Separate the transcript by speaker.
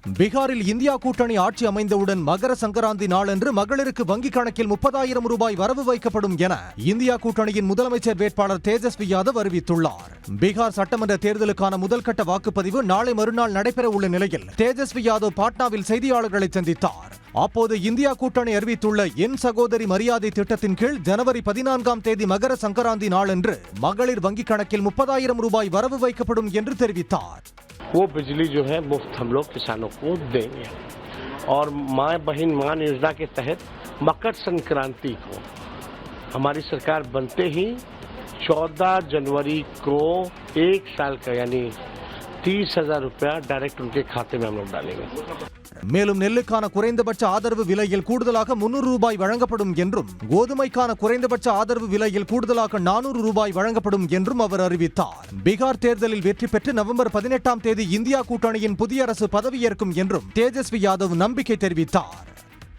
Speaker 1: பீகாரில் இந்தியா கூட்டணி ஆட்சி அமைந்தவுடன் மகர சங்கராந்தி நாளன்று மகளிருக்கு வங்கிக் கணக்கில் 30,000 ரூபாய் வரவு வைக்கப்படும் என இந்தியா கூட்டணியின் முதலமைச்சர் வேட்பாளர் தேஜஸ்வி யாதவ் அறிவித்துள்ளார். பீகார் சட்டமன்ற தேர்தலுக்கான முதல்கட்ட வாக்குப்பதிவு நாளை மறுநாள் நடைபெற உள்ள நிலையில் தேஜஸ்வி யாதவ் பாட்னாவில் செய்தியாளர்களை சந்தித்தார். அப்போது இந்தியா கூட்டணி அறிவித்துள்ள என் சகோதரி மரியாதை திட்டத்தின் கீழ் ஜனவரி 14ஆம் தேதி மகர சங்கராந்தி நாளன்று மகளிர் வங்கிக் கணக்கில் 30,000 ரூபாய் வரவு வைக்கப்படும் என்று தெரிவித்தார்.
Speaker 2: वो बिजली जो है मुफ्त हम लोग किसानों को देंगे और माँ बहन मान योजना के तहत मकर संक्रांति को हमारी सरकार बनते ही 14 जनवरी को 1 साल का यानी 30,000 रुपया डायरेक्ट उनके खाते में हम लोग डालेंगे.
Speaker 1: மேலும் நெல்லுக்கான குறைந்தபட்ச ஆதரவு விலையில் கூடுதலாக 300 ரூபாய் வழங்கப்படும் என்றும் கோதுமைக்கான குறைந்தபட்ச ஆதரவு விலையில் கூடுதலாக 400 ரூபாய் வழங்கப்படும் என்றும் அவர் அறிவித்தார். பீகார் தேர்தலில் வெற்றி பெற்று நவம்பர் 18ஆம் தேதி இந்தியா கூட்டணியின் புதிய அரசு பதவியேற்கும் என்றும் தேஜஸ்வி யாதவ் நம்பிக்கை தெரிவித்தார்.